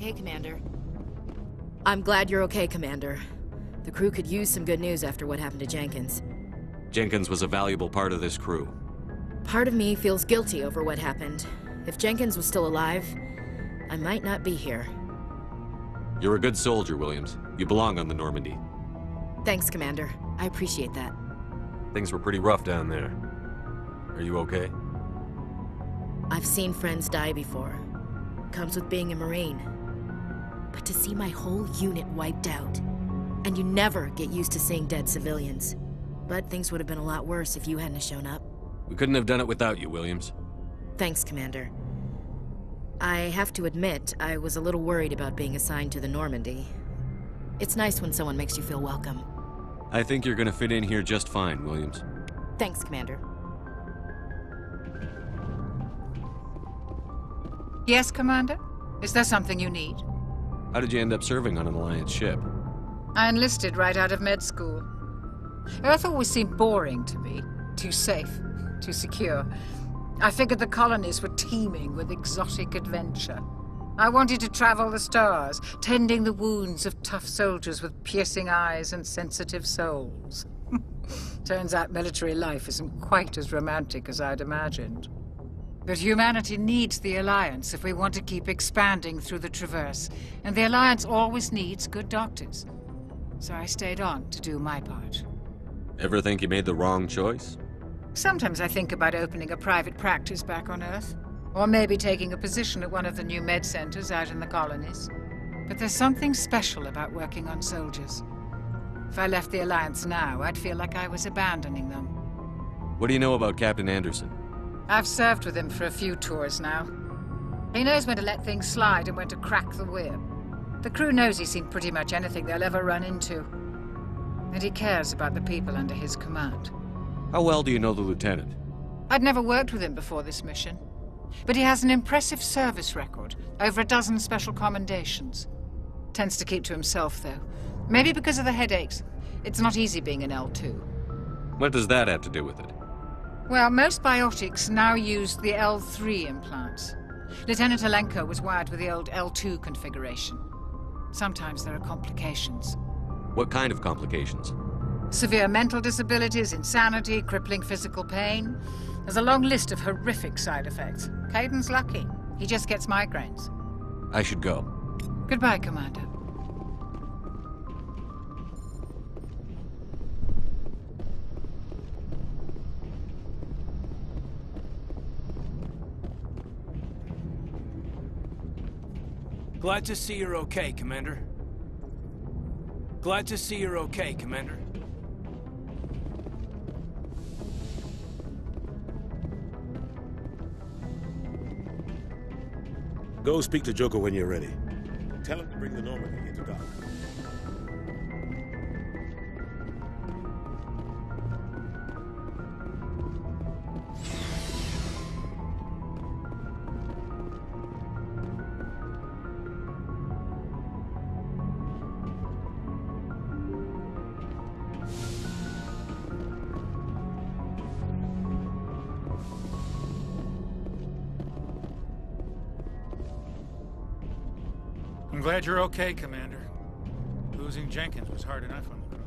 Hey, Commander. I'm glad you're okay, Commander. The crew could use some good news after what happened to Jenkins. Jenkins was a valuable part of this crew. Part of me feels guilty over what happened. If Jenkins was still alive, I might not be here. You're a good soldier, Williams. You belong on the Normandy. Thanks, Commander. I appreciate that. Things were pretty rough down there. Are you okay? I've seen friends die before. Comes with being a Marine. But to see my whole unit wiped out, and you never get used to seeing dead civilians. But things would have been a lot worse if you hadn't shown up. We couldn't have done it without you, Williams. Thanks, Commander. I have to admit, I was a little worried about being assigned to the Normandy. It's nice when someone makes you feel welcome. I think you're gonna fit in here just fine, Williams. Thanks, Commander. Yes, Commander? Is there something you need? How did you end up serving on an Alliance ship? I enlisted right out of med school. Earth always seemed boring to me. Too safe, too secure. I figured the colonies were teeming with exotic adventure. I wanted to travel the stars, tending the wounds of tough soldiers with piercing eyes and sensitive souls. Turns out military life isn't quite as romantic as I'd imagined. But humanity needs the Alliance if we want to keep expanding through the Traverse, and the Alliance always needs good doctors. So I stayed on to do my part. Ever think you made the wrong choice? Sometimes I think about opening a private practice back on Earth. Or maybe taking a position at one of the new med centers out in the colonies. But there's something special about working on soldiers. If I left the Alliance now, I'd feel like I was abandoning them. What do you know about Captain Anderson? I've served with him for a few tours now. He knows when to let things slide and when to crack the whip. The crew knows he's seen pretty much anything they'll ever run into. And he cares about the people under his command. How well do you know the lieutenant? I'd never worked with him before this mission. But he has an impressive service record, over a dozen special commendations. Tends to keep to himself, though. Maybe because of the headaches. It's not easy being an L2. What does that have to do with it? Well, most biotics now use the L3 implants. Lieutenant Alenko was wired with the old L2 configuration. Sometimes there are complications. What kind of complications? Severe mental disabilities, insanity, crippling physical pain. There's a long list of horrific side effects. Caden's lucky. He just gets migraines. I should go. Goodbye, Commander. Glad to see you're okay, Commander. Glad to see you're okay, Commander. Go speak to Joker when you're ready. Tell him to bring the Normandy into dock. I'm glad you're okay, Commander. Losing Jenkins was hard enough on the crew.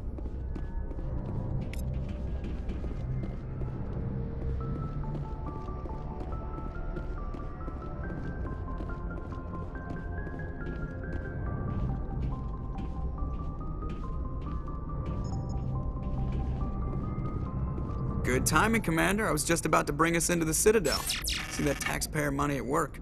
Good timing, Commander. I was just about to bring us into the Citadel. See that taxpayer money at work.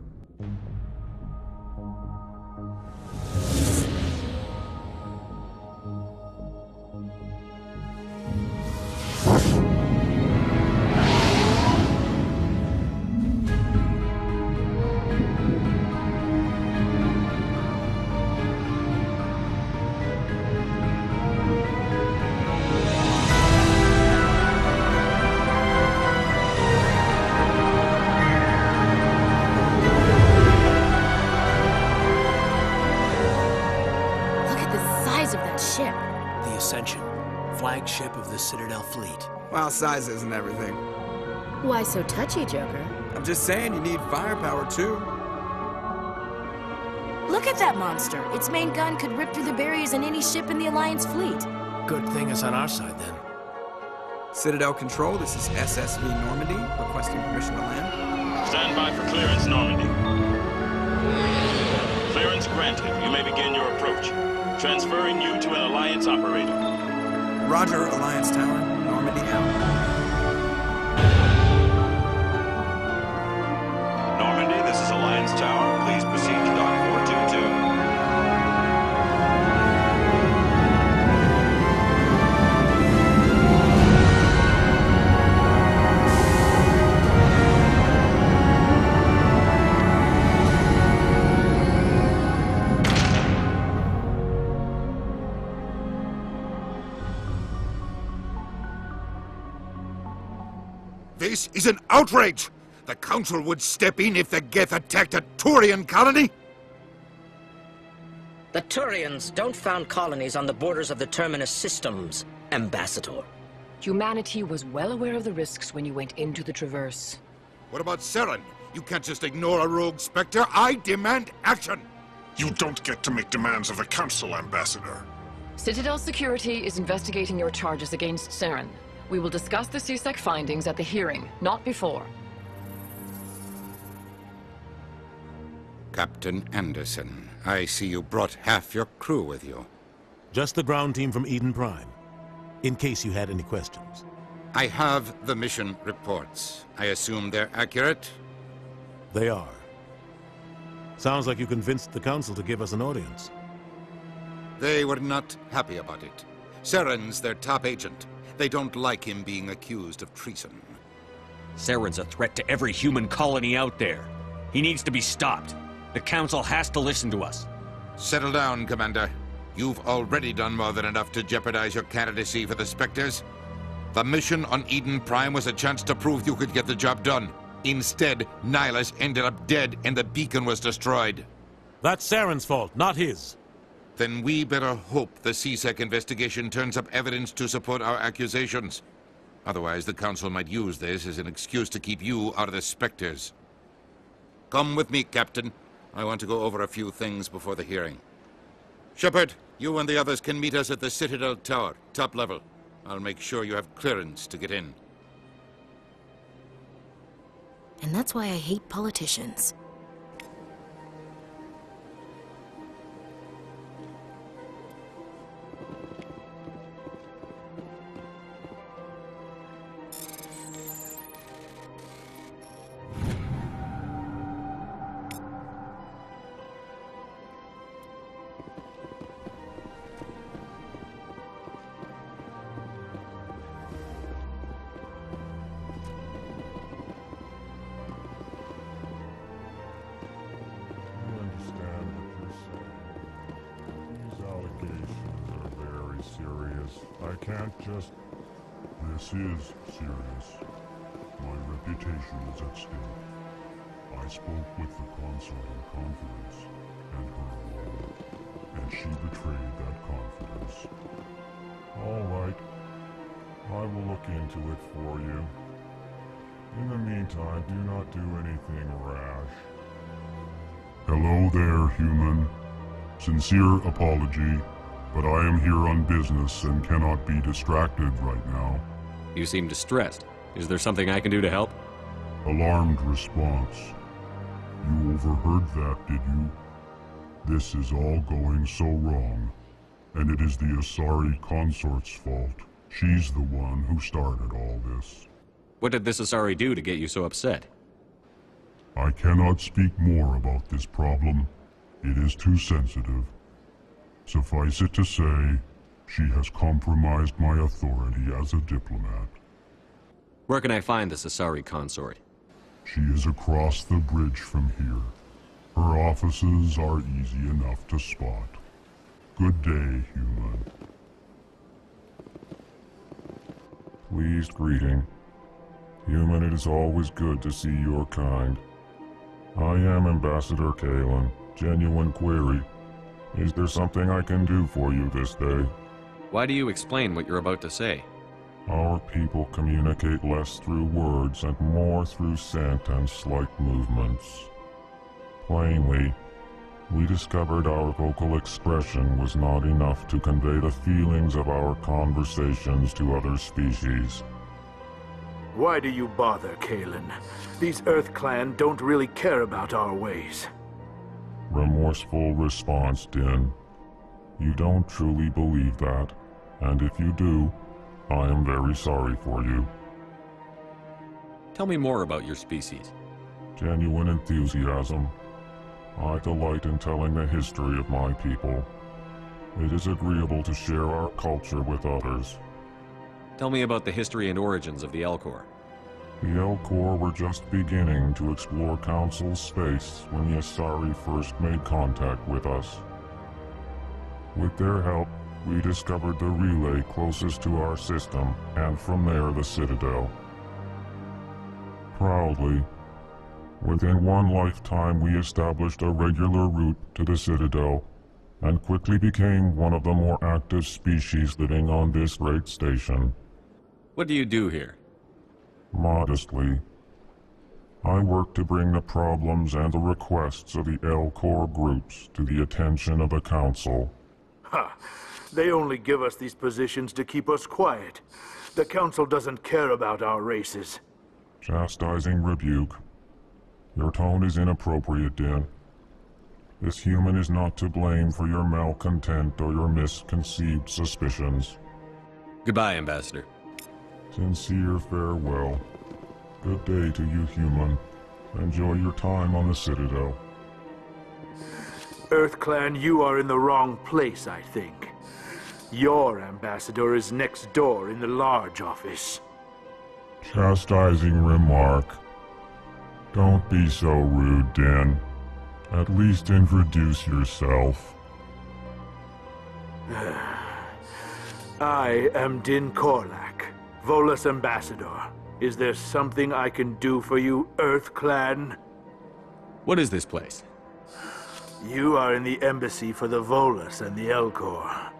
Flagship of the Citadel fleet. Well, size isn't everything. Why so touchy, Joker? I'm just saying you need firepower, too. Look at that monster. Its main gun could rip through the barriers in any ship in the Alliance fleet. Good thing it's on our side, then. Citadel Control, this is SSV Normandy, requesting permission to land. Stand by for clearance, Normandy. Clearance granted. You may begin your approach. Transferring you to an Alliance operator. Roger, Alliance Tower, Normandy out. Normandy, this is Alliance Tower. Please proceed to Dock 422. This is an outrage! The Council would step in if the Geth attacked a Turian colony? The Turians don't found colonies on the borders of the Terminus systems, Ambassador. Humanity was well aware of the risks when you went into the Traverse. What about Saren? You can't just ignore a rogue Spectre. I demand action! You don't get to make demands of the Council, Ambassador. Citadel Security is investigating your charges against Saren. We will discuss the CSEC findings at the hearing, not before. Captain Anderson, I see you brought half your crew with you. Just the ground team from Eden Prime, in case you had any questions. I have the mission reports. I assume they're accurate? They are. Sounds like you convinced the Council to give us an audience. They were not happy about it. Saren's their top agent. They don't like him being accused of treason. Saren's a threat to every human colony out there. He needs to be stopped. The Council has to listen to us. Settle down, Commander. You've already done more than enough to jeopardize your candidacy for the Spectres. The mission on Eden Prime was a chance to prove you could get the job done. Instead, Nihilus ended up dead and the beacon was destroyed. That's Saren's fault, not his. Then we better hope the CSEC investigation turns up evidence to support our accusations. Otherwise, the Council might use this as an excuse to keep you out of the Spectres. Come with me, Captain. I want to go over a few things before the hearing. Shepard, you and the others can meet us at the Citadel Tower, top level. I'll make sure you have clearance to get in. And that's why I hate politicians. I can't just... This is serious. My reputation is at stake. I spoke with the consort in confidence, and her alone, and she betrayed that confidence. All right. I will look into it for you. In the meantime, do not do anything rash. Hello there, human. Sincere apology. But I am here on business and cannot be distracted right now. You seem distressed. Is there something I can do to help? Alarmed response. You overheard that, did you? This is all going so wrong. And it is the Asari consort's fault. She's the one who started all this. What did this Asari do to get you so upset? I cannot speak more about this problem. It is too sensitive. Suffice it to say, she has compromised my authority as a diplomat. Where can I find this Asari consort? She is across the bridge from here. Her offices are easy enough to spot. Good day, human. Pleased greeting. Human, it is always good to see your kind. I am Ambassador Kalen. Genuine query. Is there something I can do for you this day? Why do you explain what you're about to say? Our people communicate less through words and more through scent and slight movements. Plainly, we discovered our vocal expression was not enough to convey the feelings of our conversations to other species. Why do you bother, Kalen? These Earth Clan don't really care about our ways. Remorseful response, Din. You don't truly believe that, and if you do, I am very sorry for you. Tell me more about your species. Genuine enthusiasm. I delight in telling the history of my people. It is agreeable to share our culture with others. Tell me about the history and origins of the Elcor. The Elcor were just beginning to explore Council space when the Asari first made contact with us. With their help, we discovered the relay closest to our system, and from there the Citadel. Proudly, within one lifetime we established a regular route to the Citadel, and quickly became one of the more active species living on this great station. What do you do here? Modestly, I work to bring the problems and the requests of the Elcor groups to the attention of the Council. Ha! They only give us these positions to keep us quiet. The Council doesn't care about our races. Chastising rebuke. Your tone is inappropriate, Din. This human is not to blame for your malcontent or your misconceived suspicions. Goodbye, Ambassador. Sincere farewell. Good day to you, human. Enjoy your time on the Citadel. Earth Clan, you are in the wrong place, I think. Your ambassador is next door in the large office. Chastising remark. Don't be so rude, Din. At least introduce yourself. I am Din Korlak, Volus ambassador. Is there something I can do for you, Earth Clan? What is this place? You are in the embassy for the Volus and the Elcor.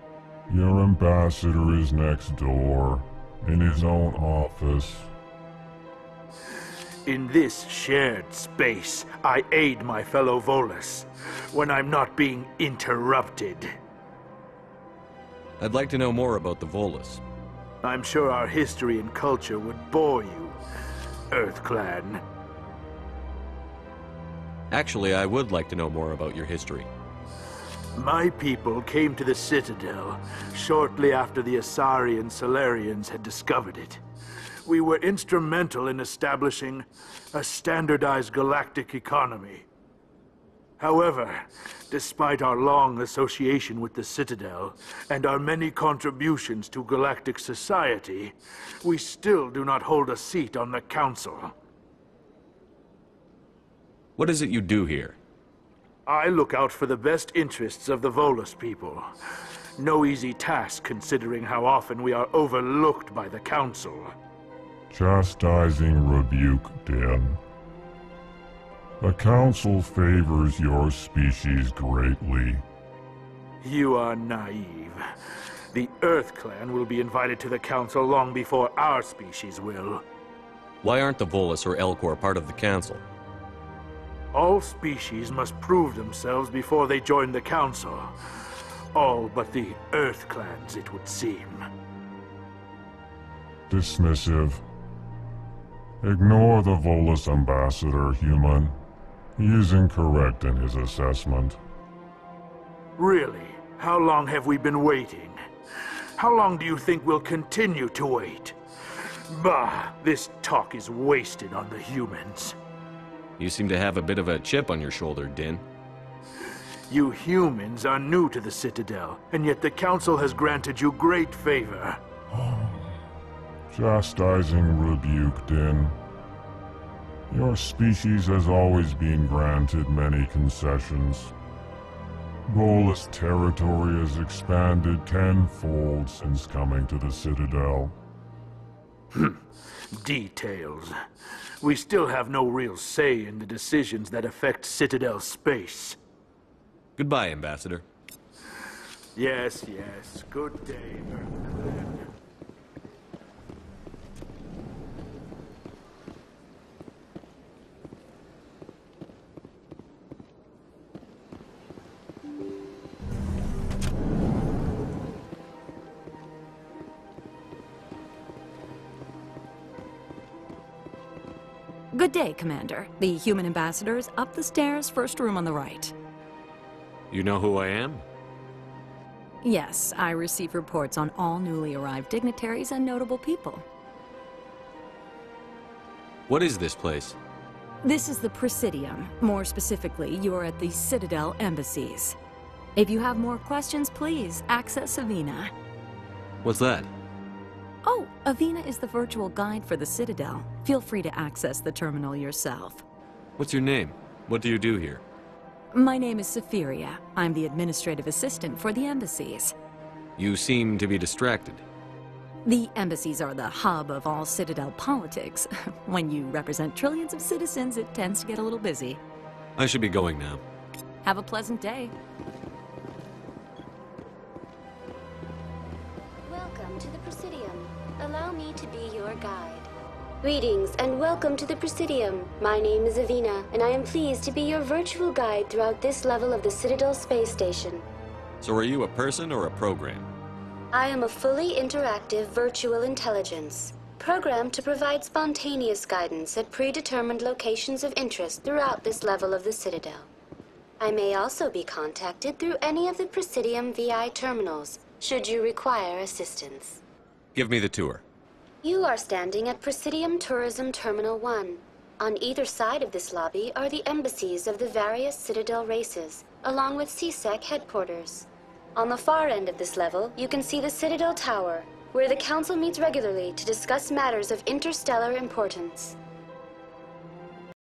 Your ambassador is next door, in his own office. In this shared space, I aid my fellow Volus, when I'm not being interrupted. I'd like to know more about the Volus. I'm sure our history and culture would bore you, Earth Clan. Actually, I would like to know more about your history. My people came to the Citadel shortly after the Asari and Solarians had discovered it. We were instrumental in establishing a standardized galactic economy. However, despite our long association with the Citadel and our many contributions to galactic society, we still do not hold a seat on the Council. What is it you do here? I look out for the best interests of the Volus people. No easy task considering how often we are overlooked by the Council. Chastising rebuke, Din. The Council favors your species greatly. You are naive. The Earth Clan will be invited to the Council long before our species will. Why aren't the Volus or Elcor part of the Council? All species must prove themselves before they join the Council. All but the Earth Clans, it would seem. Dismissive. Ignore the Volus ambassador, human. He is incorrect in his assessment. Really? How long have we been waiting? How long do you think we'll continue to wait? Bah! This talk is wasted on the humans. You seem to have a bit of a chip on your shoulder, Din. You humans are new to the Citadel, and yet the Council has granted you great favor. Chastising rebuke, Din. Your species has always been granted many concessions. Volus territory has expanded tenfold since coming to the Citadel. Details. We still have no real say in the decisions that affect Citadel space. Goodbye, Ambassador. Yes, yes. Good day, Earth Clan. Good day, Commander. The human ambassador is up the stairs, first room on the right. You know who I am? Yes, I receive reports on all newly arrived dignitaries and notable people. What is this place? This is the Presidium. More specifically, you are at the Citadel embassies. If you have more questions, please access Avina. What's that? Oh, Avina is the virtual guide for the Citadel. Feel free to access the terminal yourself. What's your name? What do you do here? My name is Safiria. I'm the administrative assistant for the embassies. You seem to be distracted. The embassies are the hub of all Citadel politics. When you represent trillions of citizens, it tends to get a little busy. I should be going now. Have a pleasant day. Welcome to the Presidium. Allow me to be your guide. Greetings and welcome to the Presidium. My name is Avina, and I am pleased to be your virtual guide throughout this level of the Citadel space station. So are you a person or a program? I am a fully interactive virtual intelligence, programmed to provide spontaneous guidance at predetermined locations of interest throughout this level of the Citadel. I may also be contacted through any of the Presidium VI terminals, should you require assistance. Give me the tour. You are standing at Presidium Tourism Terminal 1. On either side of this lobby are the embassies of the various Citadel races, along with CSEC headquarters. On the far end of this level, you can see the Citadel Tower, where the Council meets regularly to discuss matters of interstellar importance.